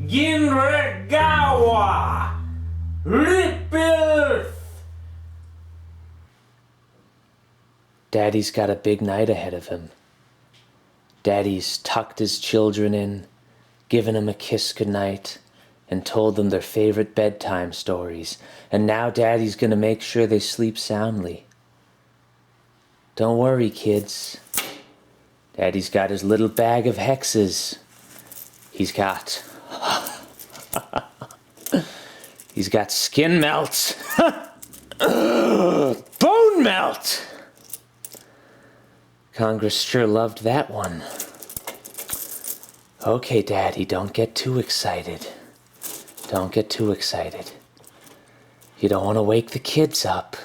Ginregawa Ripil. Daddy's got a big night ahead of him. Daddy's tucked his children in, given them a kiss goodnight, and told them their favorite bedtime stories. And now Daddy's gonna make sure they sleep soundly. Don't worry, kids. Daddy's got his little bag of hexes. He's got skin melt, bone melt. Congress sure loved that one. Okay, Daddy, don't get too excited. Don't get too excited. You don't want to wake the kids up.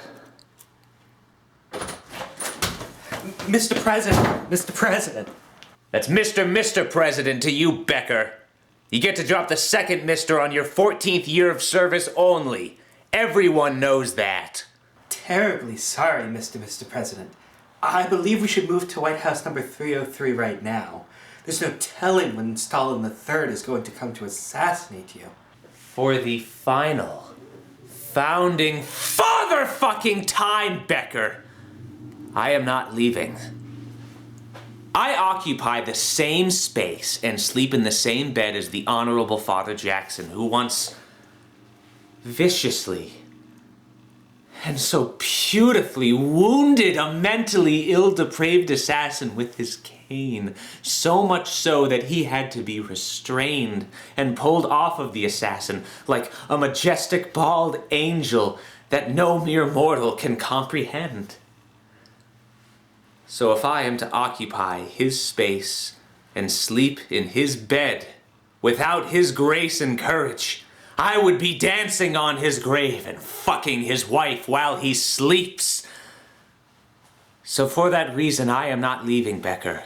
Mr. President. That's Mr. President to you, Becker. You get to drop the second Mr. on your 14th year of service only. Everyone knows that. Terribly sorry, Mr. President. I believe we should move to White House number 303 right now. There's no telling when Stalin III is going to come to assassinate you. For the final, founding father-fucking time, Becker, I am not leaving. I occupy the same space and sleep in the same bed as the Honorable Father Jackson, who once viciously and so beautifully wounded a mentally ill, depraved assassin with his cane, so much so that he had to be restrained and pulled off of the assassin like a majestic bald angel that no mere mortal can comprehend. So if I am to occupy his space and sleep in his bed without his grace and courage, I would be dancing on his grave and fucking his wife while he sleeps. So for that reason, I am not leaving, Becker.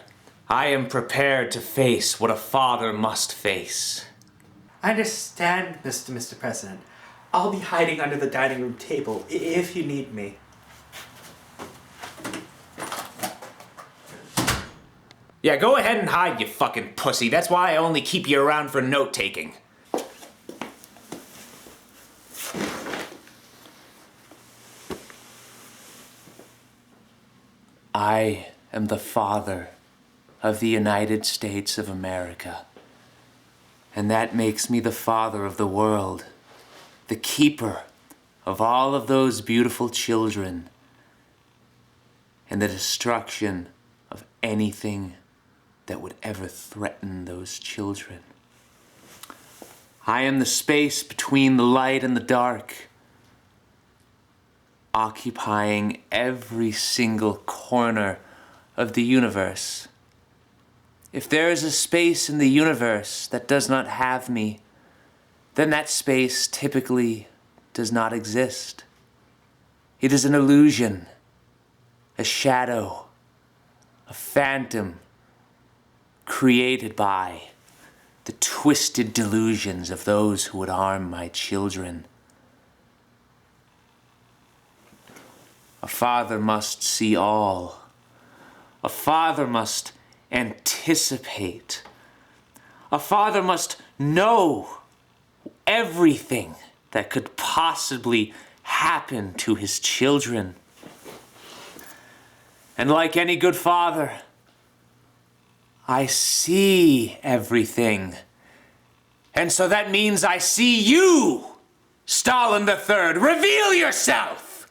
I am prepared to face what a father must face. I understand, Mr. President. I'll be hiding under the dining room table if you need me. Yeah, go ahead and hide, you fucking pussy. That's why I only keep you around for note-taking. I am the father of the United States of America. And that makes me the father of the world, the keeper of all of those beautiful children, and the destruction of anything that would ever threaten those children. I am the space between the light and the dark, occupying every single corner of the universe. If there is a space in the universe that does not have me, then that space typically does not exist. It is an illusion, a shadow, a phantom, created by the twisted delusions of those who would harm my children. A father must see all. A father must anticipate. A father must know everything that could possibly happen to his children. And like any good father, I see everything. And so that means I see you, Stalin III. Reveal yourself!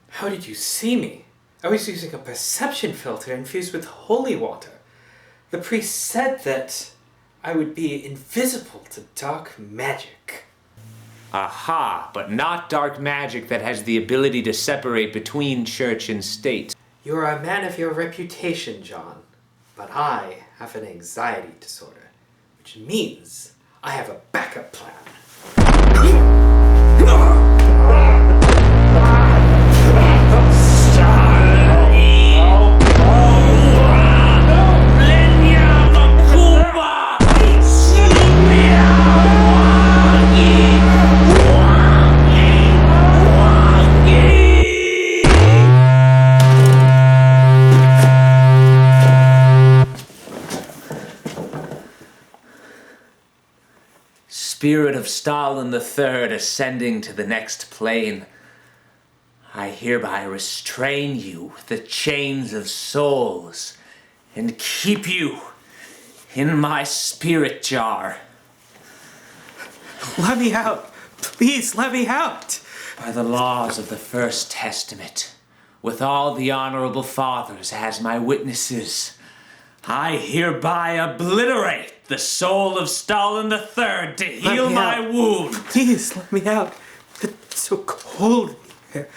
How did you see me? I was using a perception filter infused with holy water. The priest said that I would be invisible to dark magic. Aha, but not dark magic that has the ability to separate between church and state. You are a man of your reputation, John, but I have an anxiety disorder, which means I have a backup plan. spirit of Stalin III ascending to the next plane, I hereby restrain you with the chains of souls and keep you in my spirit jar. Let me out! Please, let me out! By the laws of the First Testament, with all the honorable fathers as my witnesses, I hereby obliterate the soul of Stalin III to heal my wound. Please, let me out. It's so cold here.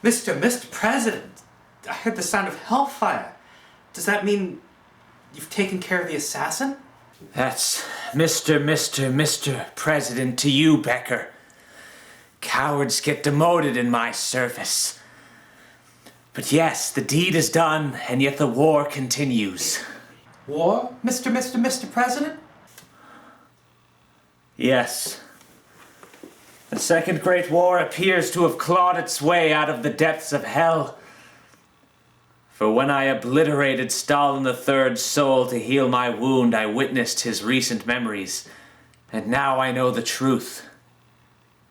Mr. President, I heard the sound of hellfire. Does that mean you've taken care of the assassin? That's Mr. President to you, Becker. Cowards get demoted in my service. But yes, the deed is done, and yet the war continues. War, Mr. President? Yes. The Second Great War appears to have clawed its way out of the depths of hell. For when I obliterated Stalin III's soul to heal my wound, I witnessed his recent memories, and now I know the truth.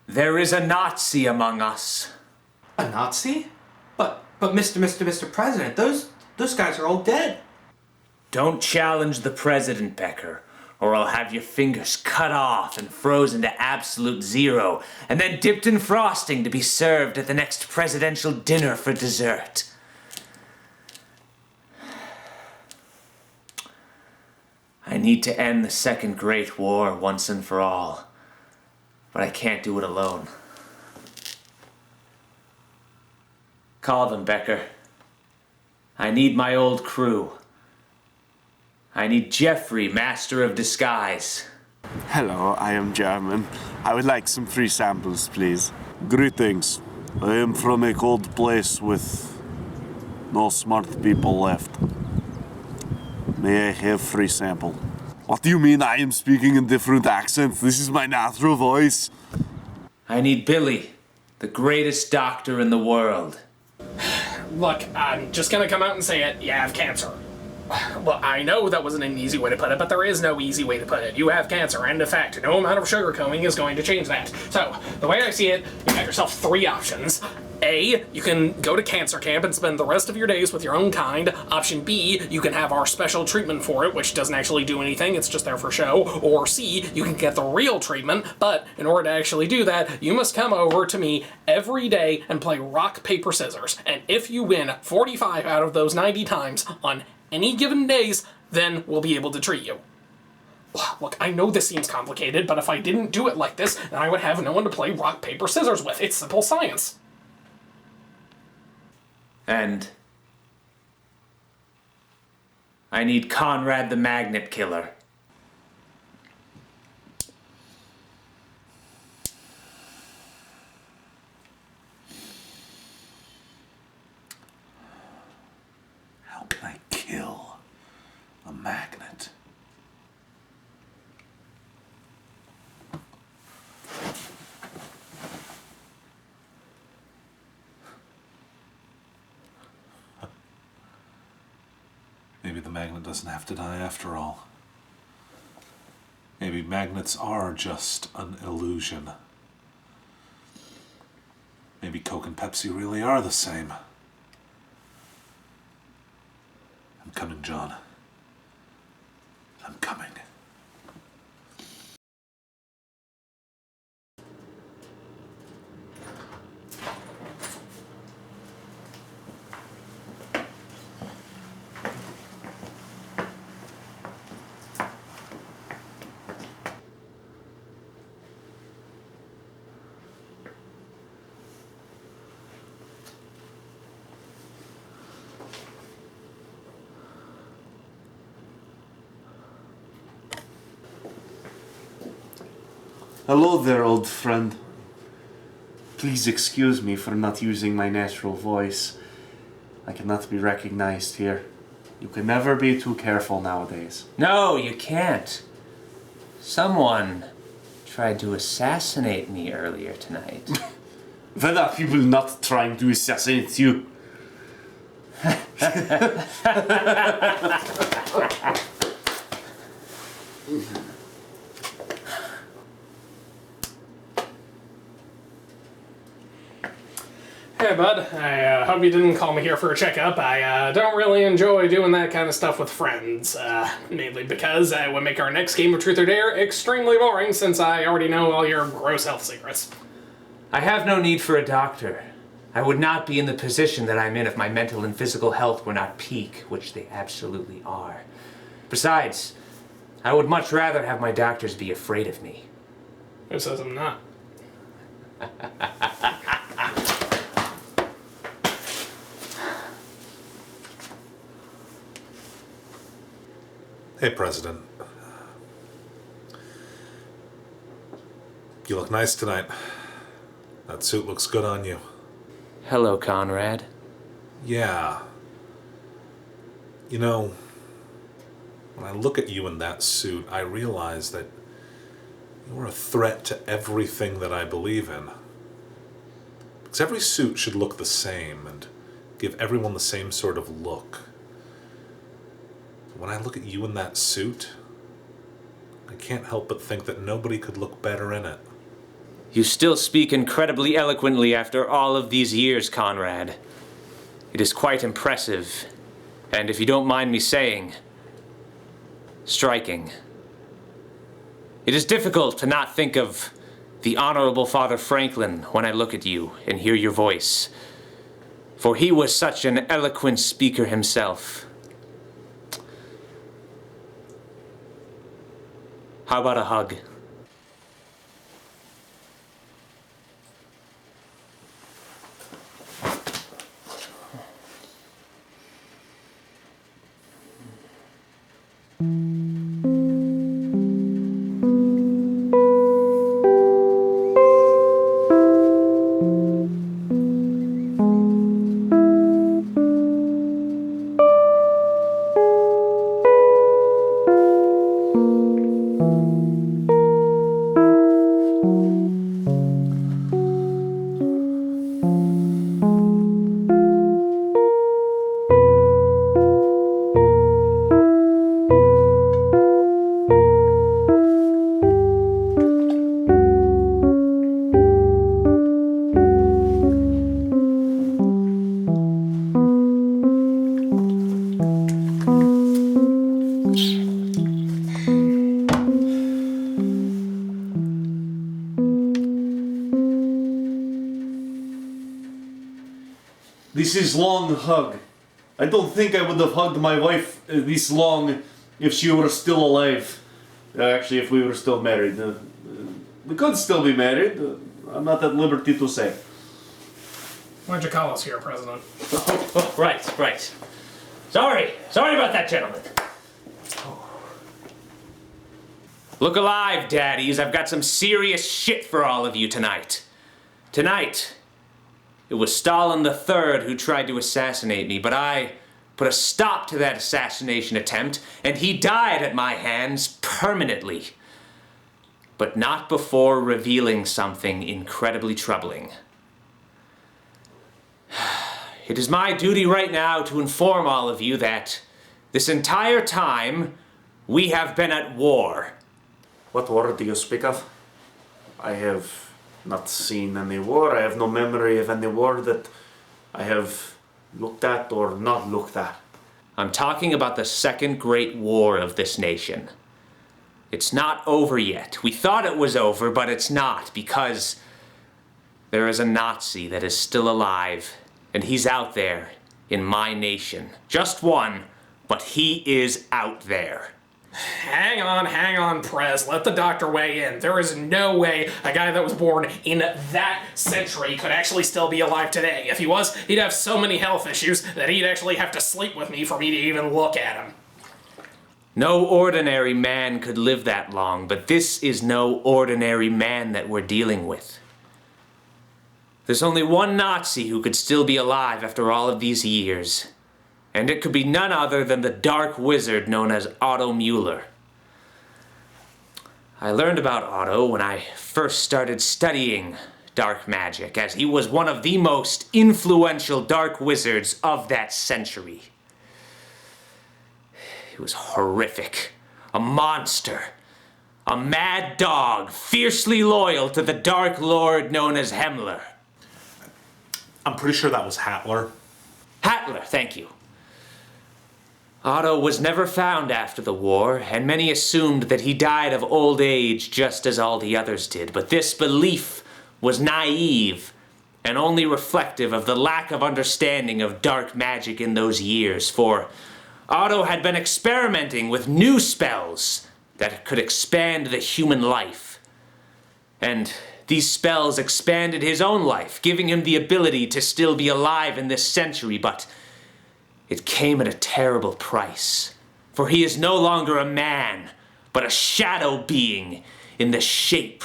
There is a Nazi among us. A Nazi? But Mr. President, those guys are all dead. Don't challenge the president, Becker, or I'll have your fingers cut off and frozen to absolute zero, and then dipped in frosting to be served at the next presidential dinner for dessert. I need to end the Second Great War once and for all, but I can't do it alone. Call them, Becker. I need my old crew. I need Jeffrey, Master of Disguise. Hello, I am German. I would like some free samples, please. Greetings. I am from a cold place with no smart people left. May I have free sample? What do you mean I am speaking in different accents? This is my natural voice. I need Billy, the greatest doctor in the world. Look, I'm just gonna come out and say it. You have cancer. Well, I know that wasn't an easy way to put it, but there is no easy way to put it. You have cancer, and in fact, no amount of sugarcoating is going to change that. So, the way I see it, you got yourself three options. A, you can go to cancer camp and spend the rest of your days with your own kind. Option B, you can have our special treatment for it, which doesn't actually do anything, it's just there for show. Or C, you can get the real treatment, but in order to actually do that, you must come over to me every day and play rock, paper, scissors. And if you win 45 out of those 90 times on any given days, then we'll be able to treat you. Look, I know this seems complicated, but if I didn't do it like this, then I would have no one to play rock, paper, scissors with. It's simple science. And I need Conrad the Magnet Killer. How can I kill a magnet? Maybe the magnet doesn't have to die after all. Maybe magnets are just an illusion. Maybe Coke and Pepsi really are the same. I'm coming, John. I'm coming. Hello there, old friend. Please excuse me for not using my natural voice. I cannot be recognized here. You can never be too careful nowadays. No, you can't. Someone tried to assassinate me earlier tonight. There are people not trying to assassinate you. Hey, bud. I hope you didn't call me here for a checkup. I don't really enjoy doing that kind of stuff with friends. Mainly because it would make our next game of Truth or Dare extremely boring since I already know all your gross health secrets. I have no need for a doctor. I would not be in the position that I'm in if my mental and physical health were not peak, which they absolutely are. Besides, I would much rather have my doctors be afraid of me. Who says I'm not? Hey, President. You look nice tonight. That suit looks good on you. Hello, Conrad. Yeah. You know, when I look at you in that suit, I realize that you're a threat to everything that I believe in. Because every suit should look the same and give everyone the same sort of look. When I look at you in that suit, I can't help but think that nobody could look better in it. You still speak incredibly eloquently after all of these years, Conrad. It is quite impressive, and if you don't mind me saying, striking. It is difficult to not think of the Honorable Father Franklin when I look at you and hear your voice, for he was such an eloquent speaker himself. How about a hug? This is long hug. I don't think I would have hugged my wife this long if she were still alive. Actually, if we were still married. We could still be married. I'm not at liberty to say. Why'd you call us here, President? Right. Sorry about that, gentlemen. Look alive, daddies. I've got some serious shit for all of you tonight. Tonight, it was Stalin III who tried to assassinate me, but I put a stop to that assassination attempt, and he died at my hands permanently. But not before revealing something incredibly troubling. It is my duty right now to inform all of you that this entire time we have been at war. What war do you speak of? I have not seen any war. I have no memory of any war that I have looked at or not looked at. I'm talking about the Second Great War of this nation. It's not over yet. We thought it was over, but it's not, because there is a Nazi that is still alive, and he's out there in my nation. Just one, but he is out there. Hang on, Prez. Let the doctor weigh in. There is no way a guy that was born in that century could actually still be alive today. If he was, he'd have so many health issues that he'd actually have to sleep with me for me to even look at him. No ordinary man could live that long, but this is no ordinary man that we're dealing with. There's only one Nazi who could still be alive after all of these years. And it could be none other than the dark wizard known as Otto Mueller. I learned about Otto when I first started studying dark magic, as he was one of the most influential dark wizards of that century. He was horrific, a monster, a mad dog, fiercely loyal to the Dark Lord known as Himmler. I'm pretty sure that was Hatler. Hatler, thank you. Otto was never found after the war, and many assumed that he died of old age just as all the others did. But this belief was naive and only reflective of the lack of understanding of dark magic in those years, for Otto had been experimenting with new spells that could expand the human life. And these spells expanded his own life, giving him the ability to still be alive in this century, but it came at a terrible price, for he is no longer a man, but a shadow being in the shape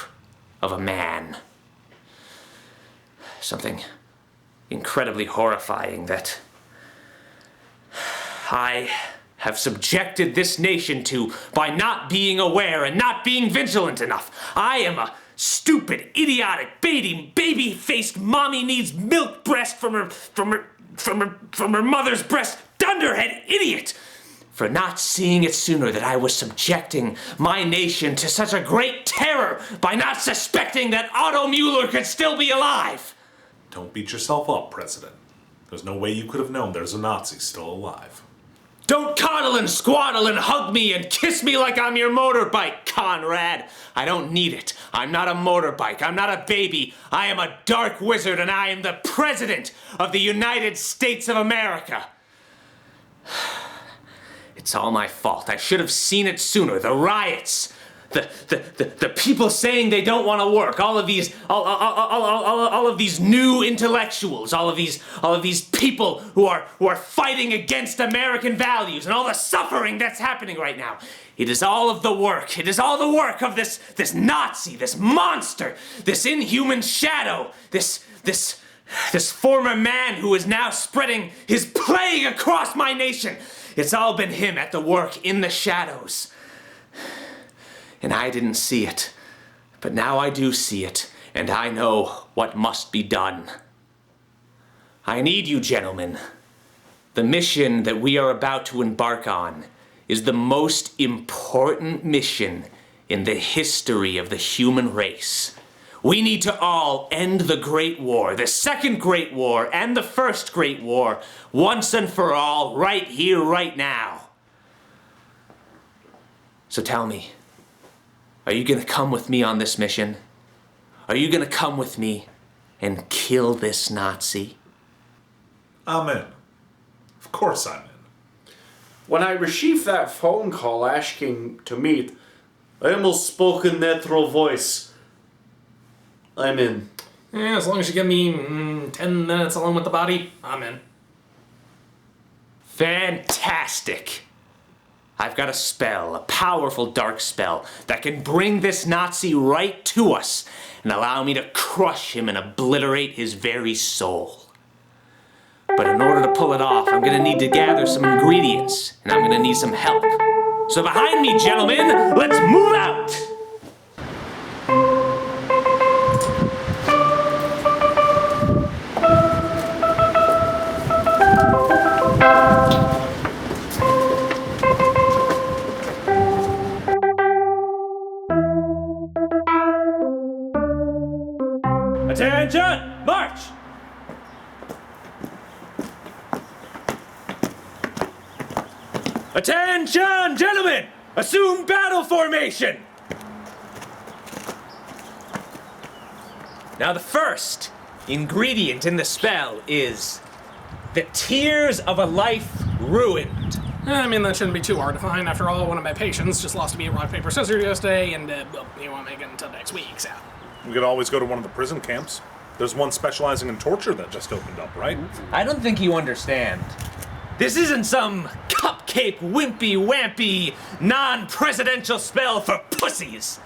of a man. Something incredibly horrifying that I have subjected this nation to by not being aware and not being vigilant enough. I am a stupid, idiotic, baby-faced mommy needs milk breast from her mother's breast dunderhead idiot for not seeing it sooner that I was subjecting my nation to such a great terror by not suspecting that Otto Mueller could still be alive. Don't beat yourself up, President. There's no way you could have known there's a Nazi still alive. Don't coddle and squaddle and hug me and kiss me like I'm your motorbike, Conrad. I don't need it. I'm not a motorbike. I'm not a baby. I am a dark wizard, and I am the President of the United States of America. It's all my fault. I should have seen it sooner. The riots, the people saying they don't want to work, all of these new intellectuals, all of these people who are fighting against American values, and all the suffering that's happening right now. It is all of the work. It is all the work of this Nazi, this monster, this inhuman shadow, this former man who is now spreading his plague across my nation. It's all been him at the work in the shadows. And I didn't see it. But now I do see it, and I know what must be done. I need you, gentlemen. The mission that we are about to embark on is the most important mission in the history of the human race. We need to all end the Great War, the Second Great War, and the First Great War, once and for all, right here, right now. So tell me, are you going to come with me on this mission? Are you going to come with me and kill this Nazi? I'm in. Of course I'm in. When I received that phone call asking to meet, I almost spoke in natural voice. I'm in. Yeah, as long as you give me 10 minutes alone with the body, I'm in. Fantastic! I've got a spell, a powerful dark spell, that can bring this Nazi right to us and allow me to crush him and obliterate his very soul. But in order to pull it off, I'm gonna need to gather some ingredients, and I'm gonna need some help. So behind me, gentlemen, let's move out! Attention! March! Attention, gentlemen! Assume battle formation! Now the first ingredient in the spell is the tears of a life ruined. I mean, that shouldn't be too hard to find. After all, one of my patients just lost to me at rock, paper, scissors yesterday, and, well, he won't make it until next week, so... We could always go to one of the prison camps. There's one specializing in torture that just opened up, right? I don't think you understand. This isn't some cupcake, wimpy, wampy, non-presidential spell for pussies.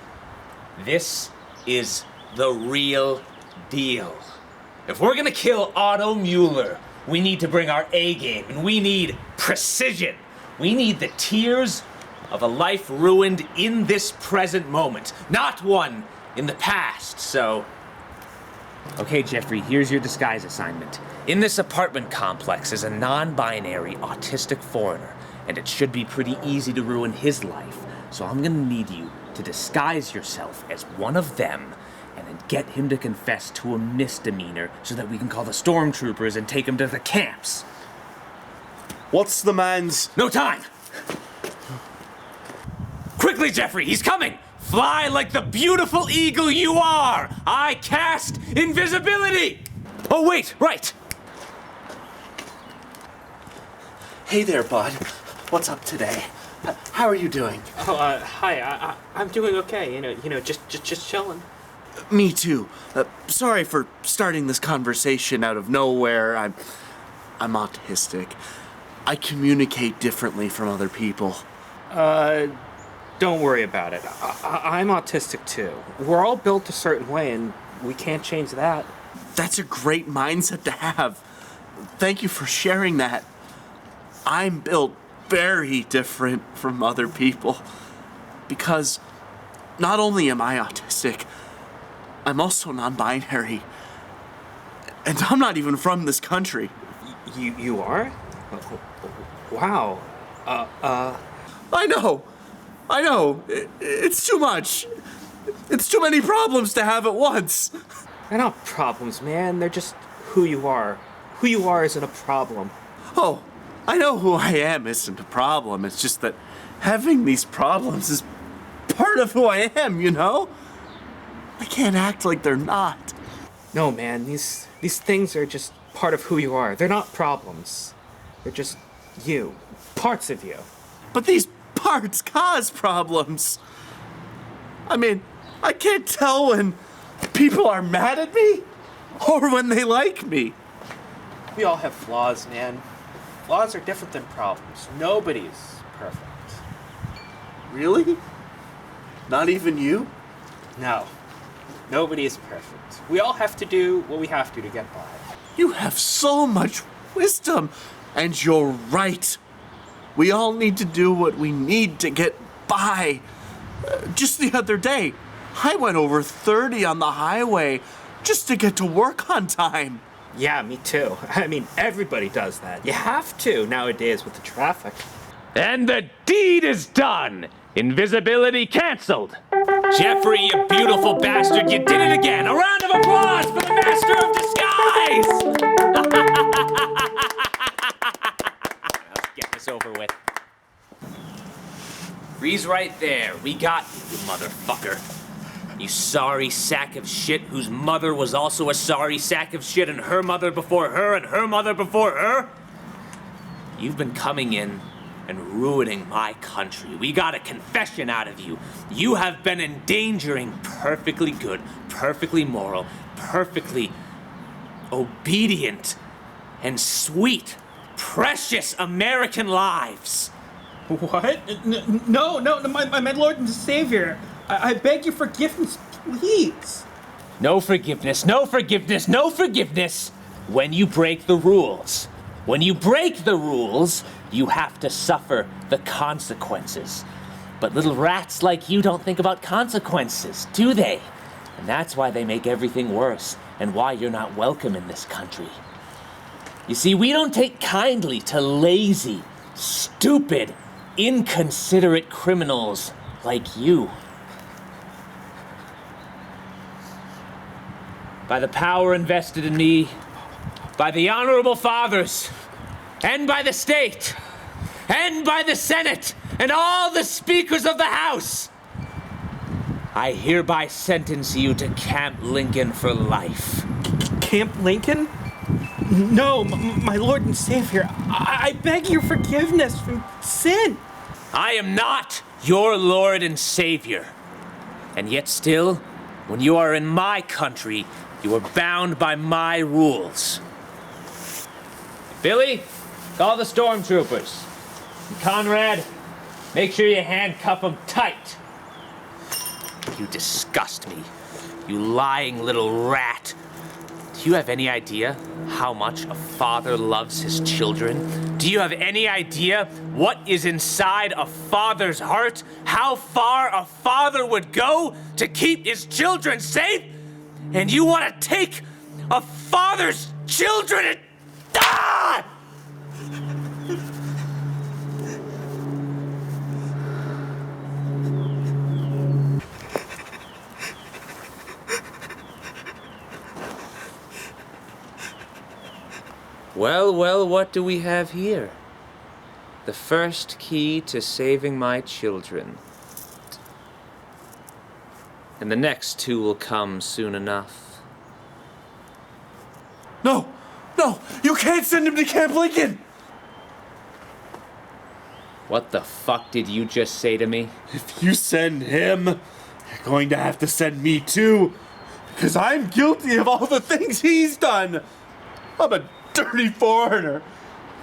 This is the real deal. If we're gonna kill Otto Mueller, we need to bring our A game, and we need precision. We need the tears of a life ruined in this present moment, not one in the past, so... Okay, Jeffrey, here's your disguise assignment. In this apartment complex is a non-binary autistic foreigner, and it should be pretty easy to ruin his life. So I'm gonna need you to disguise yourself as one of them, and then get him to confess to a misdemeanor so that we can call the stormtroopers and take him to the camps. What's the man's... No time! Quickly, Jeffrey, he's coming! Fly like the beautiful eagle you are! I cast invisibility! Oh, wait, right! Hey there, bud. What's up today? How are you doing? Oh, hi. I'm doing okay. Just chilling. Me too. Sorry for starting this conversation out of nowhere. I'm autistic. I communicate differently from other people. Don't worry about it. I'm autistic too. We're all built a certain way, and we can't change that. That's a great mindset to have. Thank you for sharing that. I'm built very different from other people because not only am I autistic, I'm also non-binary. And I'm not even from this country. You are? Wow. I know. It's too much. It's too many problems to have at once. They're not problems, man. They're just who you are. Who you are isn't a problem. Oh, I know who I am isn't a problem. It's just that having these problems is part of who I am, you know? I can't act like they're not. No, man. These things are just part of who you are. They're not problems. They're just you. Parts of you. But these parts cause problems. I mean, I can't tell when people are mad at me or when they like me. We all have flaws, man. Flaws are different than problems. Nobody's perfect. Really? Not even you? No. Nobody is perfect. We all have to do what we have to get by. You have so much wisdom, and you're right. We all need to do what we need to get by. Just the other day, I went over 30 on the highway just to get to work on time. Yeah, me too. I mean, everybody does that. You have to nowadays with the traffic. And the deed is done! Invisibility canceled! Jeffrey, you beautiful bastard, you did it again! A round of applause for the master of disguise! Let's get this over with. Freeze right there. We got you, motherfucker. You sorry sack of shit whose mother was also a sorry sack of shit and her mother before her and her mother before her? You've been coming in and ruining my country. We got a confession out of you. You have been endangering perfectly good, perfectly moral, perfectly obedient and sweet, precious American lives. What? No, my Lord and Savior. I beg your forgiveness, please. No forgiveness, no forgiveness, no forgiveness when you break the rules. When you break the rules, you have to suffer the consequences. But little rats like you don't think about consequences, do they? And that's why they make everything worse and why you're not welcome in this country. You see, we don't take kindly to lazy, stupid, inconsiderate criminals like you. By the power invested in me, by the honorable fathers, and by the state, and by the Senate, and all the speakers of the House, I hereby sentence you to Camp Lincoln for life. Camp Lincoln? No, my Lord and Savior, I beg your forgiveness from sin. I am not your Lord and Savior. And yet still, when you are in my country, you are bound by my rules. Billy, call the stormtroopers. And Conrad, make sure you handcuff them tight. You disgust me, you lying little rat. Do you have any idea how much a father loves his children? Do you have any idea what is inside a father's heart? How far a father would go to keep his children safe? And you want to take a father's children and... Ah! Well, well, what do we have here? The first key to saving my children. And the next two will come soon enough. No! No! You can't send him to Camp Lincoln! What the fuck did you just say to me? If you send him, you're going to have to send me too. Because I'm guilty of all the things he's done. I'm a dirty foreigner.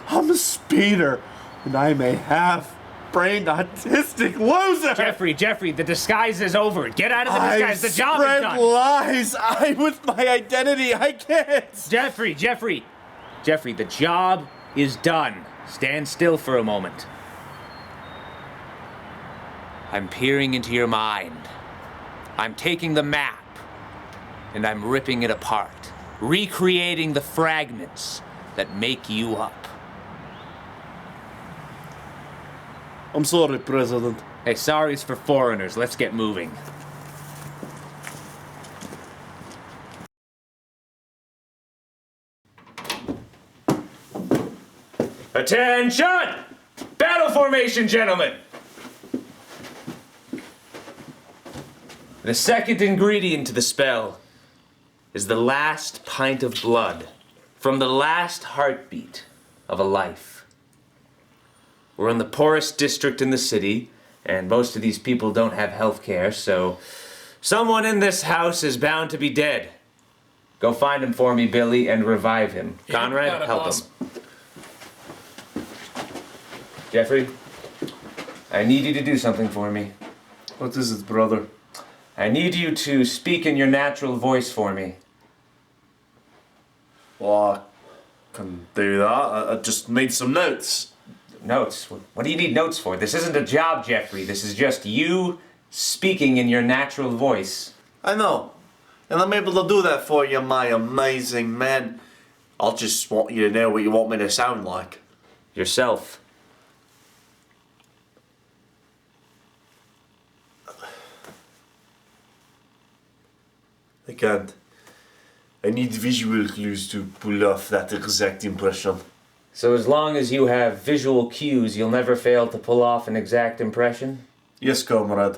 I'm a speeder. And I'm a half-brained autistic loser. Jeffrey, the disguise is over. Get out of the disguise. The job is spread done. lies. With my identity, I can't. Jeffrey, the job is done. Stand still for a moment. I'm peering into your mind. I'm taking the map, and I'm ripping it apart, recreating the fragments that make you up. I'm sorry, President. Hey, sorry's for foreigners. Let's get moving. Attention! Battle formation, gentlemen! The second ingredient to the spell is the last pint of blood from the last heartbeat of a life. We're in the poorest district in the city, and most of these people don't have health care, so someone in this house is bound to be dead. Go find him for me, Billy, and revive him. Yeah, Conrad, got it, help boss. him. Jeffrey, I need you to do something for me. What is it, brother? I need you to speak in your natural voice for me. Well, I can do that. I just made some notes. Notes? What do you need notes for? This isn't a job, Jeffrey. This is just you speaking in your natural voice. I know. And I'm able to do that for you, my amazing man. I'll just want you to know what you want me to sound like. Yourself. I can't. I need visual clues to pull off that exact impression. So as long as you have visual cues, you'll never fail to pull off an exact impression? Yes, comrade.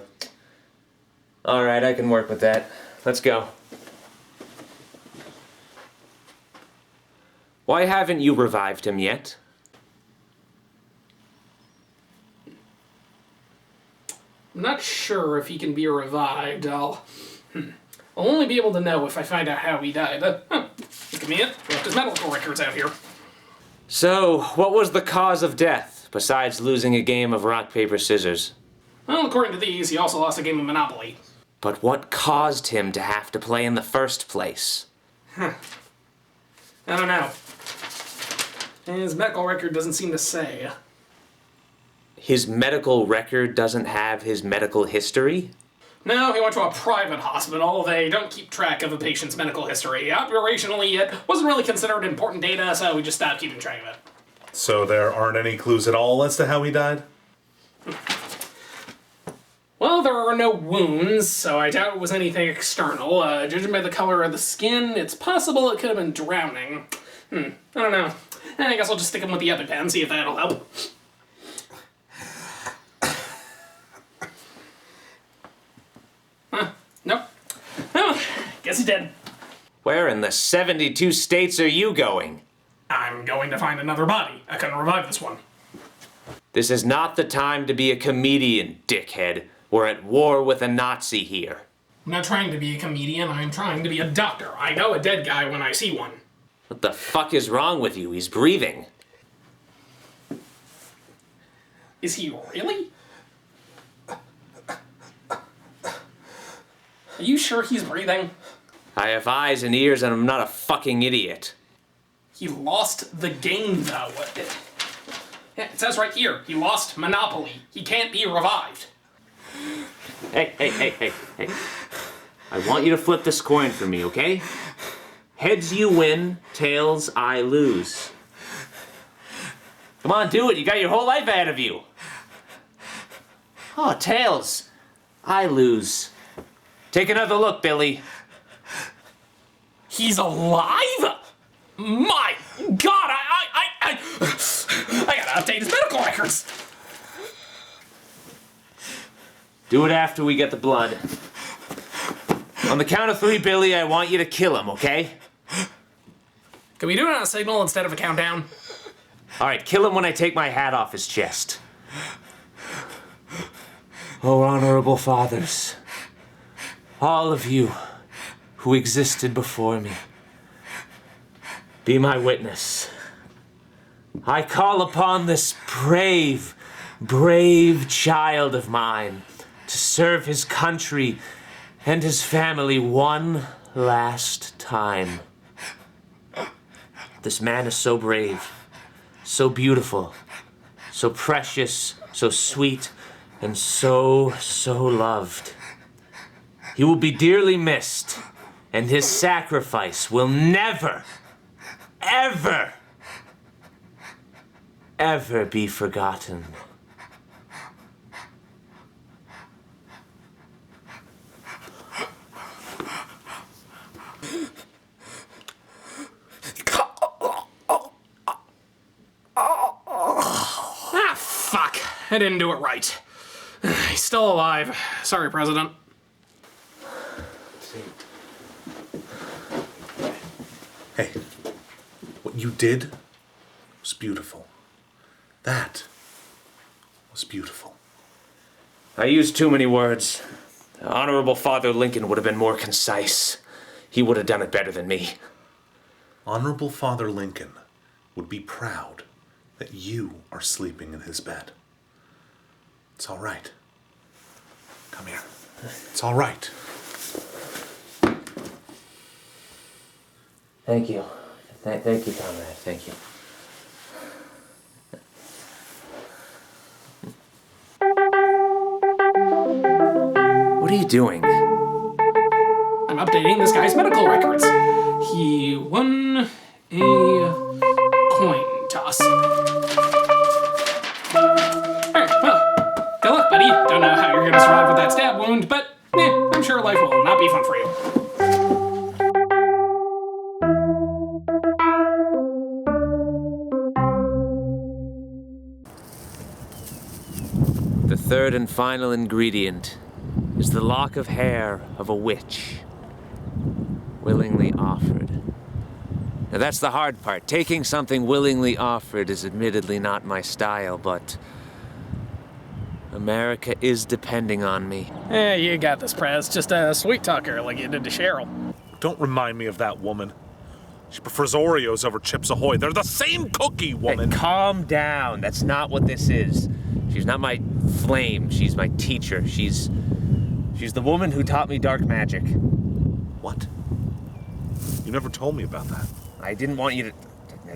All right, I can work with that. Let's go. Why haven't you revived him yet? I'm not sure if he can be revived. I'll only be able to know if I find out how he died. Give me it. Left his medical records out here. So, what was the cause of death, besides losing a game of rock, paper, scissors? Well, according to these, he also lost a game of Monopoly. But what caused him to have to play in the first place? I don't know. His medical record doesn't seem to say. His medical record doesn't have his medical history? No, he went to a private hospital. They don't keep track of a patient's medical history. Operationally, it wasn't really considered important data, so we just stopped keeping track of it. So there aren't any clues at all as to how he died? Well, there are no wounds, so I doubt it was anything external. Judging by the color of the skin, it's possible it could have been drowning. I don't know. I guess I'll just stick him with the EpiPen, see if that'll help. Nope. Oh, guess he's dead. Where in the 72 states are you going? I'm going to find another body. I can revive this one. This is not the time to be a comedian, dickhead. We're at war with a Nazi here. I'm not trying to be a comedian, I'm trying to be a doctor. I know a dead guy when I see one. What the fuck is wrong with you? He's breathing. Is he really? Are you sure he's breathing? I have eyes and ears and I'm not a fucking idiot. He lost the game, though. Yeah, it says right here, he lost Monopoly. He can't be revived. Hey. I want you to flip this coin for me, okay? Heads you win, tails I lose. Come on, do it. You got your whole life ahead of you. Oh, tails. I lose. Take another look, Billy. He's alive? My God, I gotta update his medical records. Do it after we get the blood. On the count of 3, Billy, I want you to kill him, okay? Can we do it on a signal instead of a countdown? All right, kill him when I take my hat off his chest. Oh, honorable fathers, all of you who existed before me, be my witness. I call upon this brave child of mine to serve his country and his family one last time. This man is so brave, so beautiful, so precious, so sweet, and so loved. He will be dearly missed, and his sacrifice will never, ever be forgotten. Ah, fuck. I didn't do it right. He's still alive. Sorry, President. Hey, what you did was beautiful. That was beautiful. I used too many words. Honorable Father Lincoln would have been more concise. He would have done it better than me. Honorable Father Lincoln would be proud that you are sleeping in his bed. It's all right. Come here. It's all right. Thank you. Thank you, Conrad. Thank you. What are you doing? I'm updating this guy's medical records. He won a coin toss. Alright, well, good luck, buddy. Don't know how you're gonna survive with that stab wound, but I'm sure life will not be fun for you. The third and final ingredient is the lock of hair of a witch, willingly offered. Now that's the hard part. Taking something willingly offered is admittedly not my style, but America is depending on me. You got this, Prez. Just a sweet talker like you did to Cheryl. Don't remind me of that woman. She prefers Oreos over Chips Ahoy. They're the same cookie, woman. Hey, calm down. That's not what this is. She's not my flame. She's my teacher. She's the woman who taught me dark magic. What? You never told me about that. I didn't want you to...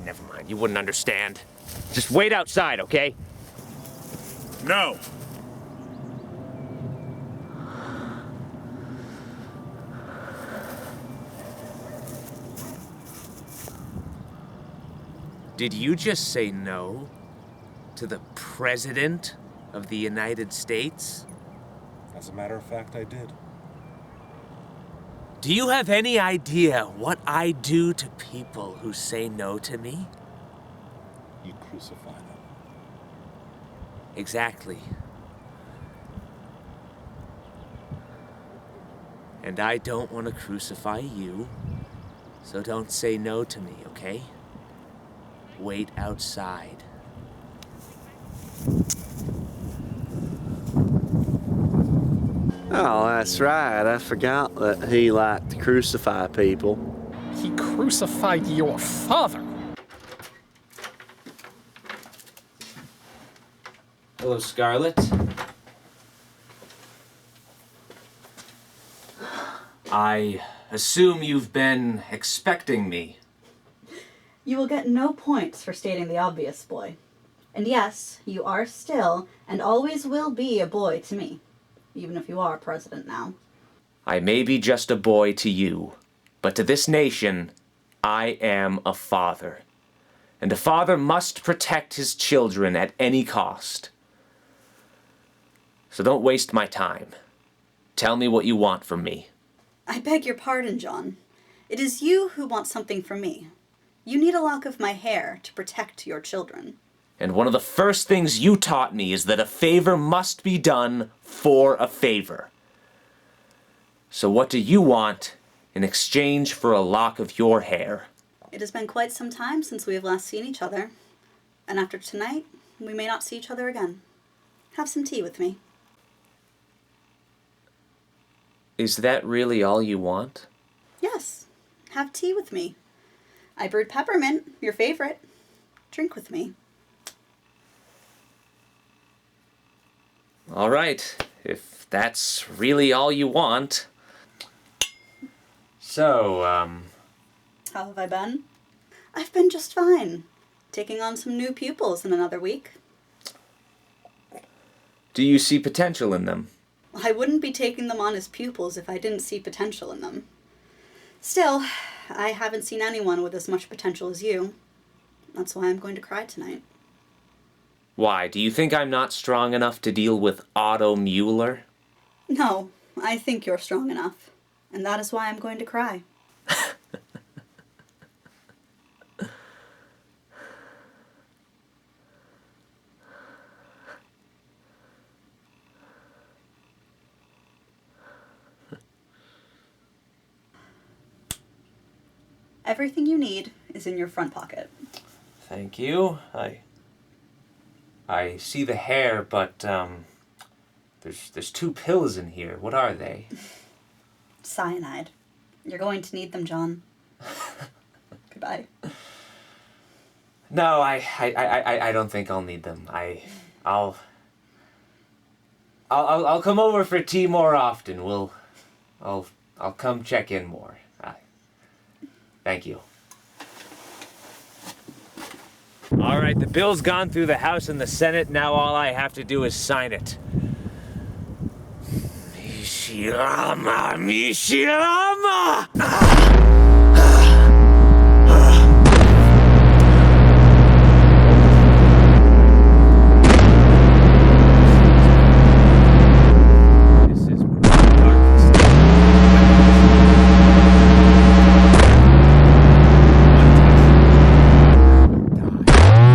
Never mind. You wouldn't understand. Just wait outside, okay? No. Did you just say no to the President of the United States? As a matter of fact, I did. Do you have any idea what I do to people who say no to me? You crucify them. Exactly. And I don't want to crucify you, so don't say no to me, okay? Wait outside. Oh, that's right. I forgot that he liked to crucify people. He crucified your father. Hello, Scarlett. I assume you've been expecting me. You will get no points for stating the obvious, boy. And yes, you are still and always will be a boy to me, even if you are president now. I may be just a boy to you, but to this nation, I am a father. And a father must protect his children at any cost. So don't waste my time. Tell me what you want from me. I beg your pardon, John. It is you who want something from me. You need a lock of my hair to protect your children. And one of the first things you taught me is that a favor must be done for a favor. So what do you want in exchange for a lock of your hair? It has been quite some time since we have last seen each other. And after tonight, we may not see each other again. Have some tea with me. Is that really all you want? Yes, have tea with me. I brewed peppermint, your favorite. Drink with me. All right, if that's really all you want. So, How have I been? I've been just fine. Taking on some new pupils in another week. do you see potential in them? I wouldn't be taking them on as pupils if I didn't see potential in them. Still, I haven't seen anyone with as much potential as you. That's why I'm going to cry tonight. Why, do you think I'm not strong enough to deal with Otto Mueller? No, I think you're strong enough. And that is why I'm going to cry. Everything you need is in your front pocket. Thank you. I see the hair, but there's 2 pills in here. What are they? Cyanide. You're going to need them, John. Goodbye. No, I don't think I'll need them. I'll come over for tea more often. I'll come check in more. Thank you. All right, the bill's gone through the House and the Senate. Now all I have to do is sign it. Mishirama, Mishirama! This is one of the darkest.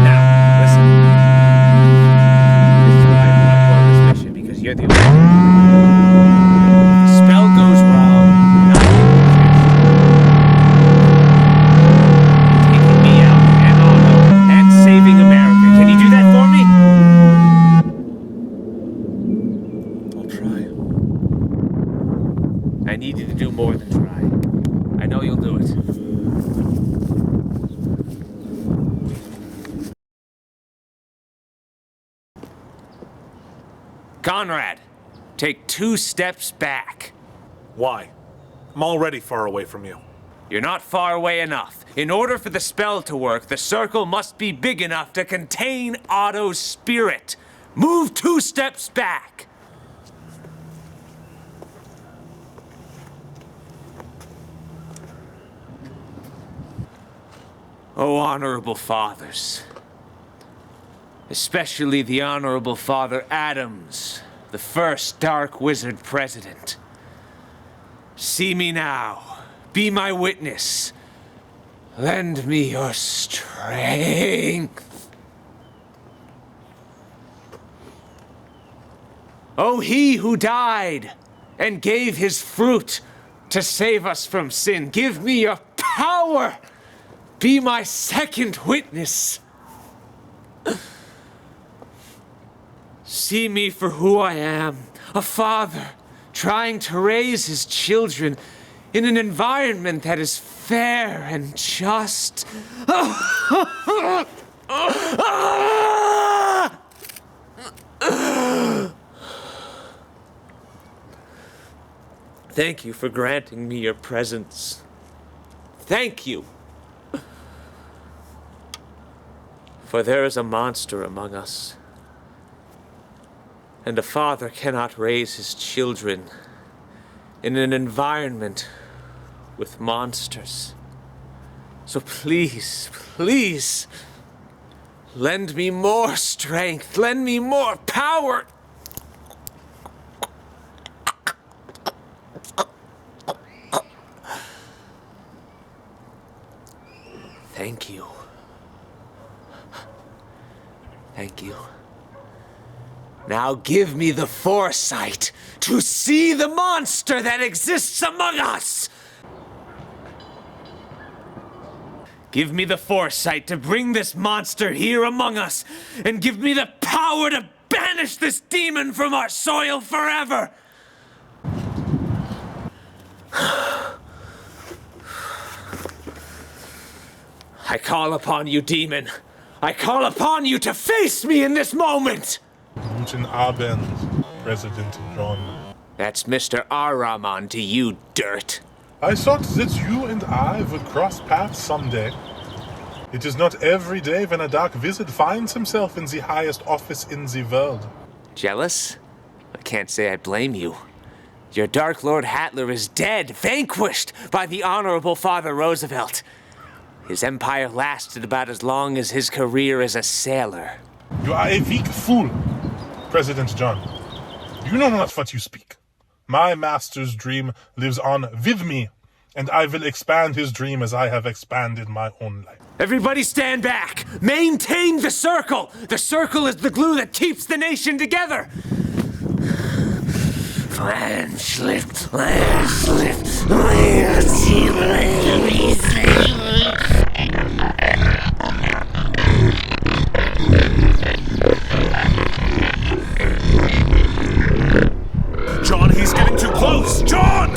Now, listen. This is why I brought you on this mission, because you're the only spell goes wrong. Taking me out and Otto and saving America. Can you do that for me? I'll try. I need you to do more than try. I know you'll do it. Conrad, take 2 steps back. Why? I'm already far away from you. You're not far away enough. In order for the spell to work, the circle must be big enough to contain Otto's spirit. Move 2 steps back. Oh, honorable fathers. Especially the Honorable Father Adams, the first Dark Wizard president. See me now. Be my witness. Lend me your strength. Oh, he who died and gave his fruit to save us from sin, give me your power. Be my second witness. See me for who I am, a father trying to raise his children in an environment that is fair and just. Thank you for granting me your presence. Thank you For there is a monster among us, and a father cannot raise his children in an environment with monsters. So please, please, lend me more strength, lend me more power. Thank you. Thank you. Now give me the foresight to see the monster that exists among us! Give me the foresight to bring this monster here among us, and give me the power to banish this demon from our soil forever! I call upon you, demon. I call upon you to face me in this moment! Guten Abend, President John. That's Mr. Araman to you, dirt. I thought that you and I would cross paths someday. It is not every day when a dark wizard finds himself in the highest office in the world. Jealous? I can't say I blame you. Your Dark Lord Hattler is dead, vanquished by the Honorable Father Roosevelt. His empire lasted about as long as his career as a sailor. You are a weak fool, President John. You know not what you speak. My master's dream lives on with me, and I will expand his dream as I have expanded my own life. Everybody stand back! Maintain the circle! The circle is the glue that keeps the nation together! Landslip, landslip, John, he's getting too close! John!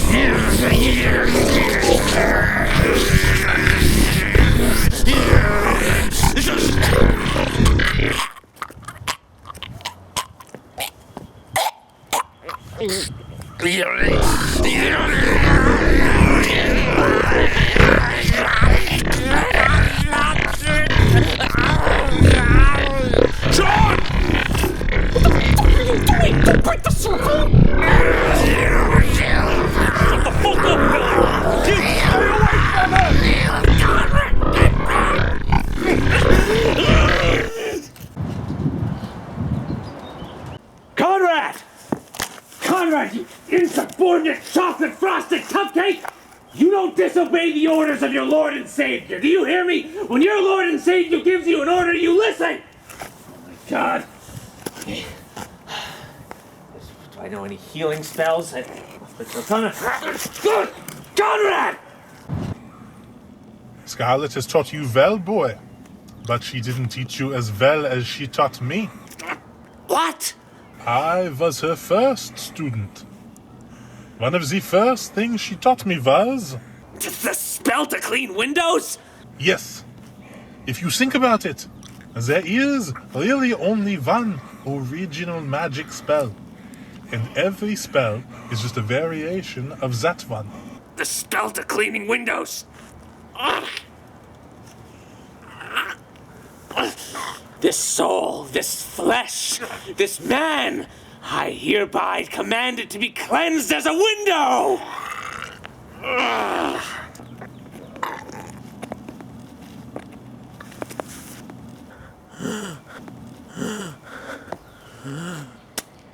Conrad! Conrad, you insubordinate chocolate frosted cupcake! You don't disobey the orders of your Lord and Savior, do you hear me? When your Lord and Savior gives you an order, you listen! Oh my God. Okay. Do I know any healing spells? Good! Conrad! Scarlet has taught you well, boy, but she didn't teach you as well as she taught me. What? I was her first student. One of the first things she taught me was... The spell to clean windows? Yes. If you think about it, there is really only one original magic spell. And every spell is just a variation of that one. The spell to cleaning windows. This soul, this flesh, this man, I hereby command it to be cleansed as a window!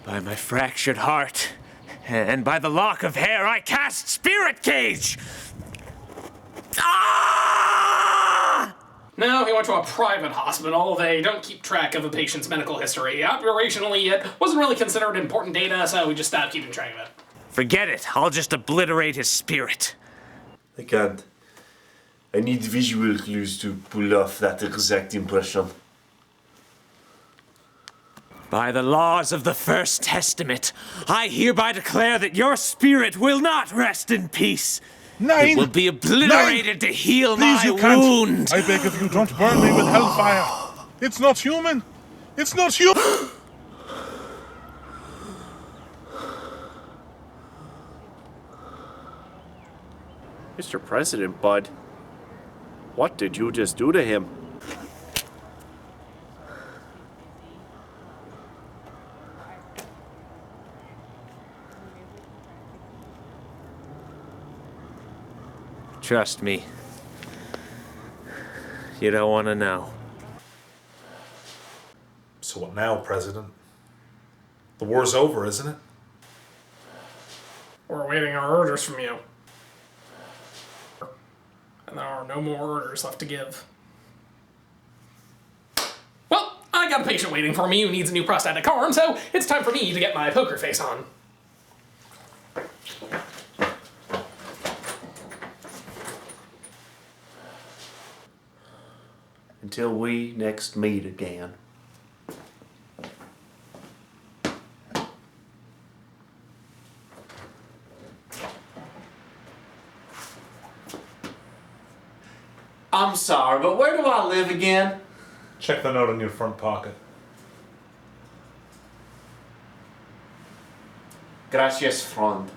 By my fractured heart, and by the lock of hair, I cast Spirit Cage! Ah! No, he went to a private hospital. They don't keep track of a patient's medical history. Operationally, it wasn't really considered important data, so we just stopped keeping track of it. Forget it. I'll just obliterate his spirit. I can't. I need visual clues to pull off that exact impression. By the laws of the First Testament, I hereby declare that your spirit will not rest in peace. Nine! It will be obliterated to heal Please, my you can't. wound. I beg of you, don't burn me with hellfire. It's not human. It's not human. Mr. President, Bud, what did you just do to him? Trust me. You don't want to know. So what now, President? The war's over, isn't it? We're awaiting our orders from you. And there are no more orders left to give. Well, I got a patient waiting for me who needs a new prosthetic arm, so it's time for me to get my poker face on. Until we next meet again. I'm sorry, but where do I live again? Check the note in your front pocket. Gracias, friend.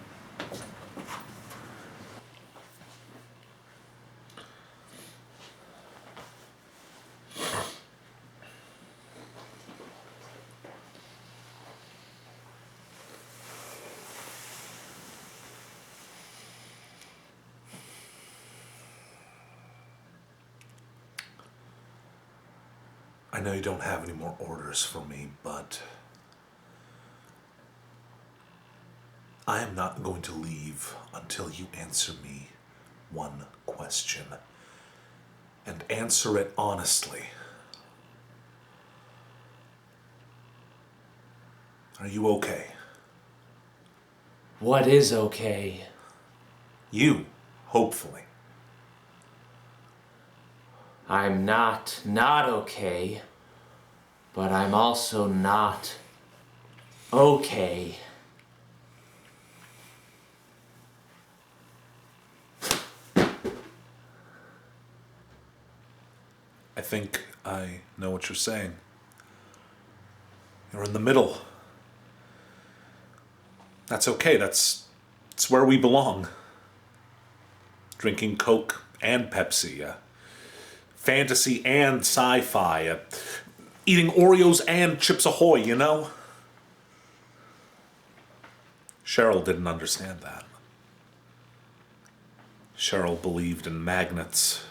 I know you don't have any more orders for me, but I am not going to leave until you answer me one question. And answer it honestly. Are you okay? What is okay? You, hopefully. I'm not okay, but I'm also not okay. I think I know what you're saying. You're in the middle. That's okay, that's where we belong. Drinking Coke and Pepsi, fantasy and sci-fi, eating Oreos and Chips Ahoy, you know? Cheryl didn't understand that. Cheryl believed in magnets.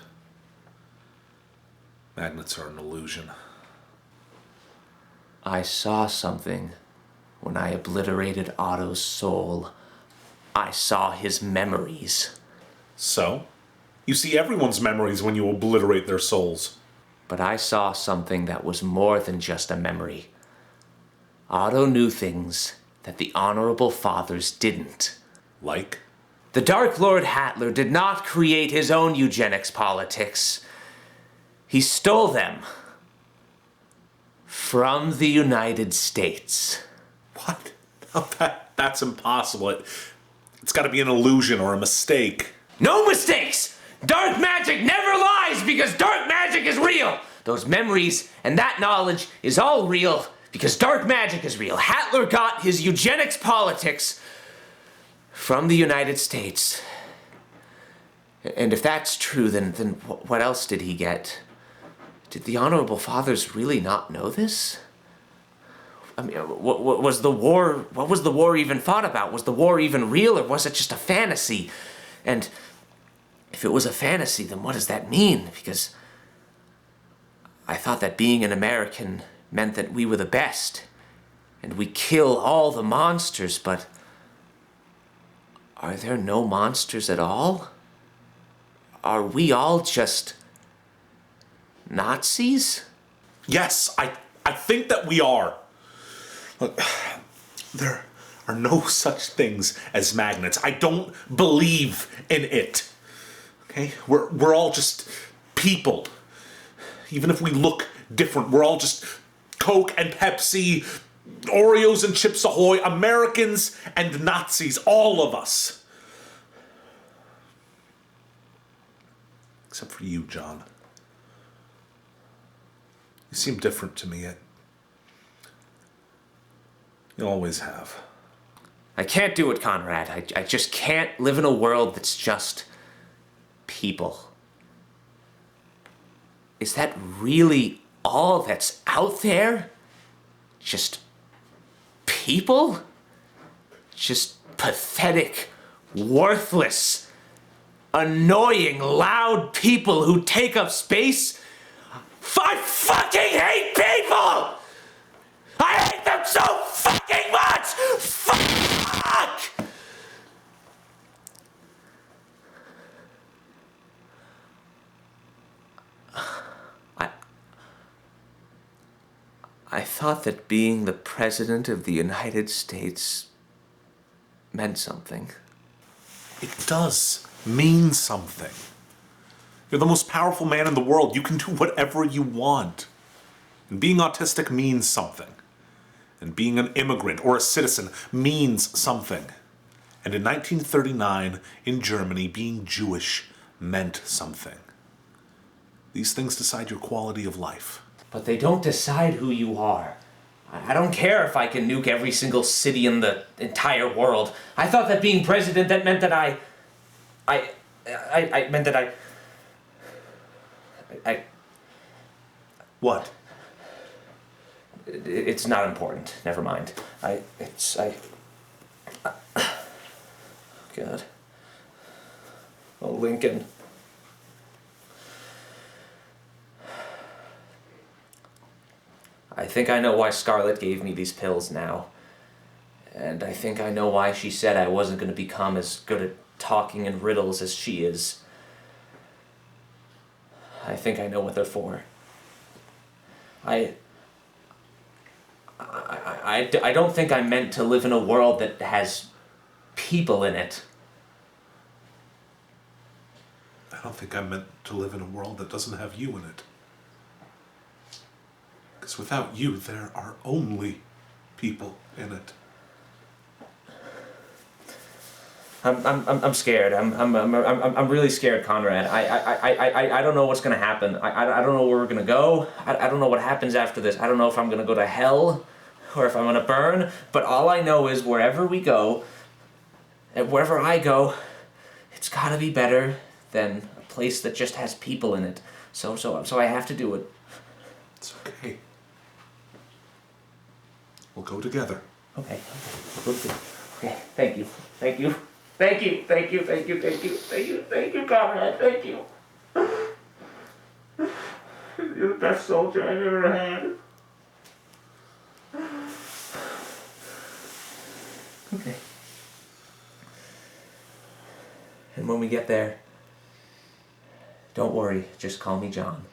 Magnets are an illusion. I saw something when I obliterated Otto's soul. I saw his memories. So? You see everyone's memories when you obliterate their souls. But I saw something that was more than just a memory. Otto knew things that the Honorable Fathers didn't. Like? The Dark Lord Hattler did not create his own eugenics politics. He stole them from the United States. What? No, that's impossible. It's got to be an illusion or a mistake. No mistakes! Dark magic never lies because dark magic is real! Those memories and that knowledge is all real because dark magic is real. Hattler got his eugenics politics from the United States. And if that's true, then what else did he get? Did the Honorable Fathers really not know this? I mean, what was the war even fought about? Was the war even real, or was it just a fantasy? And if it was a fantasy, then what does that mean? Because I thought that being an American meant that we were the best, and we kill all the monsters, but are there no monsters at all? Are we all just Nazis? Yes, I think that we are. Look, there are no such things as magnets. I don't believe in it. Okay? We're all just people. Even if we look different, we're all just Coke and Pepsi, Oreos and Chips Ahoy, Americans and Nazis, all of us. Except for you, John. You seem different to me. You always have. I can't do it, Conrad. I just can't live in a world that's just people. Is that really all that's out there? Just people? Just pathetic, worthless annoying, loud people who take up space. I fucking hate people! I hate them so fucking much! Fuck! I thought that being the President of the United States meant something. It does mean something. You're the most powerful man in the world. You can do whatever you want. And being autistic means something. And being an immigrant or a citizen means something. And in 1939, in Germany, being Jewish meant something. These things decide your quality of life. But they don't decide who you are. I don't care if I can nuke every single city in the entire world. I thought that being president, that meant that I meant that I... What? It's not important. Never mind. God. Oh, Lincoln. I think I know why Scarlett gave me these pills now. And I think I know why she said I wasn't going to become as good at talking in riddles as she is. I think I know what they're for. I don't think I'm meant to live in a world that has people in it. I don't think I'm meant to live in a world that doesn't have you in it. Because without you, there are only people in it. I'm scared. I'm really scared, Conrad. I don't know what's gonna happen. I don't know where we're gonna go. I don't know what happens after this. I don't know if I'm gonna go to hell or if I'm gonna burn. But all I know is wherever we go, and wherever I go, it's gotta be better than a place that just has people in it. So I have to do it. It's okay. We'll go together. Okay. Okay. Thank you. Thank you. Thank you, thank you, thank you, thank you, thank you, thank you, Conrad, thank you. You're the best soldier I've ever had. Okay. And when we get there, don't worry, just call me John.